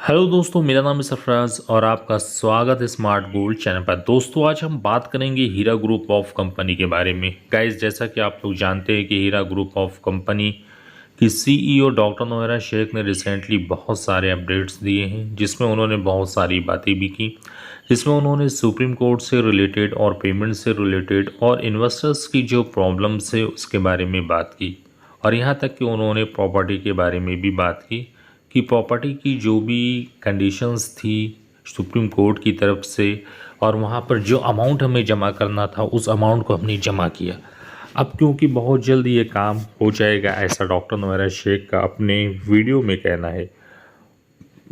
Hello दोस्तों, मेरा नाम है सरफराज और आपका स्वागत है स्मार्ट गोल्ड चैनल पर। दोस्तों, आज हम बात करेंगे हीरा ग्रुप ऑफ कंपनी के बारे में। गाइस, जैसा कि आप लोग जानते हैं कि हीरा ग्रुप ऑफ कंपनी की सीईओ डॉक्टर नोएरा शेख ने रिसेंटली बहुत सारे अपडेट्स दिए हैं, जिसमें उन्होंने बहुत सारी बातें भी की, जिसमें उन्होंने सुप्रीम कोर्ट से रिलेटेड और पेमेंट से रिलेटेड और इन्वेस्टर्स की जो प्रॉब्लम्स है उसके बारे में बात की। और यहाँ तक कि उन्होंने प्रॉपर्टी के बारे में भी बात की कि प्रॉपर्टी की जो भी कंडीशंस थी सुप्रीम कोर्ट की तरफ से, और वहाँ पर जो अमाउंट हमें जमा करना था उस अमाउंट को हमने जमा किया। अब क्योंकि बहुत जल्द ये काम हो जाएगा, ऐसा डॉक्टर नोएरा शेख का अपने वीडियो में कहना है।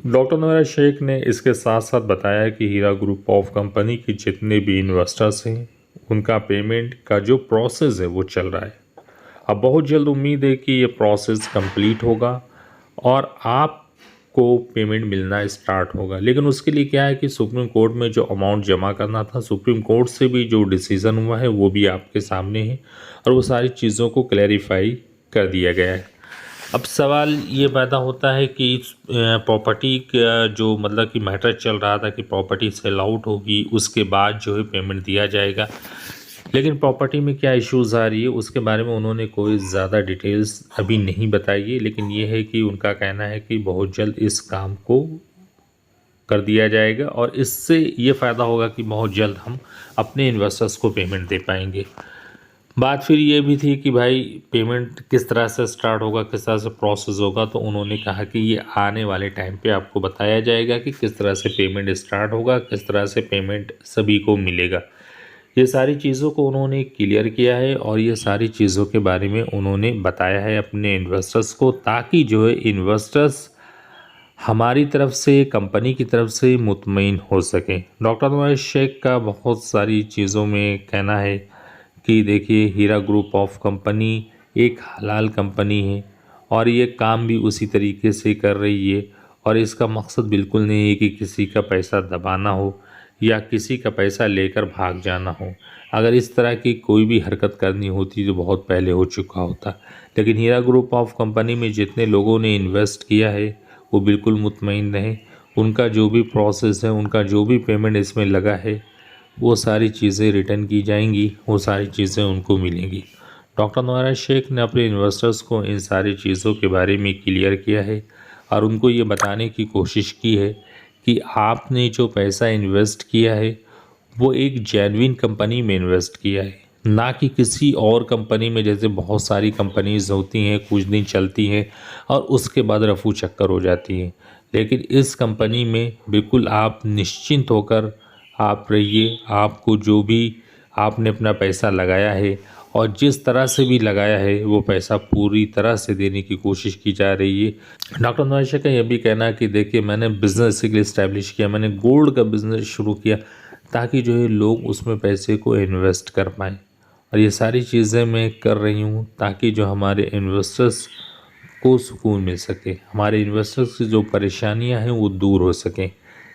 डॉक्टर नोएरा शेख ने इसके साथ साथ बताया कि हीरा ग्रुप ऑफ कंपनी के जितने भी इन्वेस्टर्स हैं उनका पेमेंट का जो प्रोसेस है वो चल रहा है। अब बहुत जल्द उम्मीद है कि ये प्रोसेस कंप्लीट होगा और आपको पेमेंट मिलना स्टार्ट होगा। लेकिन उसके लिए क्या है कि सुप्रीम कोर्ट में जो अमाउंट जमा करना था, सुप्रीम कोर्ट से भी जो डिसीज़न हुआ है वो भी आपके सामने है और वो सारी चीज़ों को क्लैरिफाई कर दिया गया है। अब सवाल ये पैदा होता है कि प्रॉपर्टी का जो मतलब कि मैटर चल रहा था कि प्रॉपर्टी सेल आउट होगी, उसके बाद जो है पेमेंट दिया जाएगा। लेकिन प्रॉपर्टी में क्या इश्यूज़ आ रही है उसके बारे में उन्होंने कोई ज़्यादा डिटेल्स अभी नहीं बताई है। लेकिन ये है कि उनका कहना है कि बहुत जल्द इस काम को कर दिया जाएगा और इससे ये फ़ायदा होगा कि बहुत जल्द हम अपने इन्वेस्टर्स को पेमेंट दे पाएंगे। बात फिर ये भी थी कि भाई पेमेंट किस तरह से स्टार्ट होगा, किस तरह से प्रोसेस होगा। तो उन्होंने कहा कि ये आने वाले टाइम पे आपको बताया जाएगा कि किस तरह से पेमेंट स्टार्ट होगा, किस तरह से पेमेंट सभी को मिलेगा। ये सारी चीज़ों को उन्होंने क्लियर किया है और ये सारी चीज़ों के बारे में उन्होंने बताया है अपने इन्वेस्टर्स को, ताकि जो है इन्वेस्टर्स हमारी तरफ से, कंपनी की तरफ से मुतमईन हो सकें। डॉक्टर नोएरा शेख का बहुत सारी चीज़ों में कहना है कि देखिए, हीरा ग्रुप ऑफ कंपनी एक हलाल कंपनी है और ये काम भी उसी तरीके से कर रही है और इसका मकसद बिल्कुल नहीं है कि किसी का पैसा दबाना हो या किसी का पैसा लेकर भाग जाना हो। अगर इस तरह की कोई भी हरकत करनी होती तो बहुत पहले हो चुका होता। लेकिन हीरा ग्रुप ऑफ कंपनी में जितने लोगों ने इन्वेस्ट किया है वो बिल्कुल मुतमईन रहें। उनका जो भी प्रोसेस है, उनका जो भी पेमेंट इसमें लगा है, वो सारी चीज़ें रिटर्न की जाएंगी, वो सारी चीज़ें उनको मिलेंगी। डॉक्टर नोएरा शेख ने अपने इन्वेस्टर्स को इन सारी चीज़ों के बारे में क्लियर किया है और उनको ये बताने की कोशिश की है कि आपने जो पैसा इन्वेस्ट किया है वो एक जेन्युइन कंपनी में इन्वेस्ट किया है, ना कि किसी और कंपनी में। जैसे बहुत सारी कंपनीज होती हैं, कुछ दिन चलती हैं और उसके बाद रफू चक्कर हो जाती हैं। लेकिन इस कंपनी में बिल्कुल आप निश्चिंत होकर आप रहिए। आपको जो भी आपने अपना पैसा लगाया है और जिस तरह से भी लगाया है वो पैसा पूरी तरह से देने की कोशिश की जा रही है। डॉक्टर नोएरा शेख का यह भी कहना है कि देखिए, मैंने बिज़नेस इसीलिए इस्टेब्लिश किया, मैंने गोल्ड का बिज़नेस शुरू किया ताकि जो है लोग उसमें पैसे को इन्वेस्ट कर पाएँ। और ये सारी चीज़ें मैं कर रही हूँ ताकि जो हमारे इन्वेस्टर्स को सुकून मिल सके, हमारे इन्वेस्टर्स की जो परेशानियाँ हैं वो दूर हो सकें।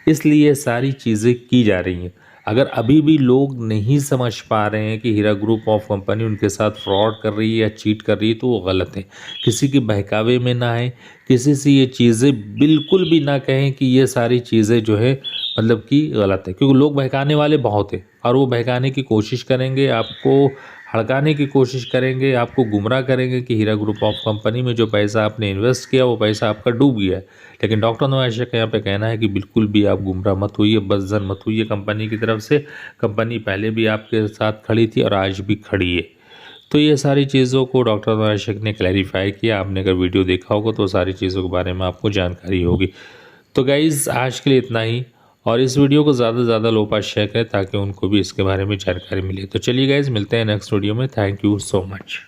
इसलिए ये सारी चीज़ें की जा रही हैं। अगर अभी भी लोग नहीं समझ पा रहे हैं कि हीरा ग्रुप ऑफ कंपनी उनके साथ फ्रॉड कर रही है या चीट कर रही है तो वो गलत है। किसी के बहकावे में ना आए, किसी से ये चीज़ें बिल्कुल भी ना कहें कि ये सारी चीज़ें जो है मतलब कि गलत है, क्योंकि लोग बहकाने वाले बहुत हैं और वो बहकाने की कोशिश करेंगे, आपको हड़काने की कोशिश करेंगे, आपको गुमराह करेंगे कि हीरा ग्रुप ऑफ कंपनी में जो पैसा आपने इन्वेस्ट किया वो पैसा आपका डूब गया है। लेकिन डॉक्टर नोएरा शेख का यहाँ पे कहना है कि बिल्कुल भी आप गुमराह मत होइए, बदज़न मत होइए कंपनी की तरफ से। कंपनी पहले भी आपके साथ खड़ी थी और आज भी खड़ी है। तो ये सारी चीज़ों को डॉक्टर नोएरा शेख ने क्लैरिफाई किया। आपने अगर वीडियो देखा होगा तो सारी चीज़ों के बारे में आपको जानकारी होगी। तो गाइज़, आज के लिए इतना ही और इस वीडियो को ज़्यादा से ज़्यादा लोगों पास शेयर करें ताकि उनको भी इसके बारे में जानकारी मिले। तो चलिए गाइज़, मिलते हैं नेक्स्ट वीडियो में। Thank you so much.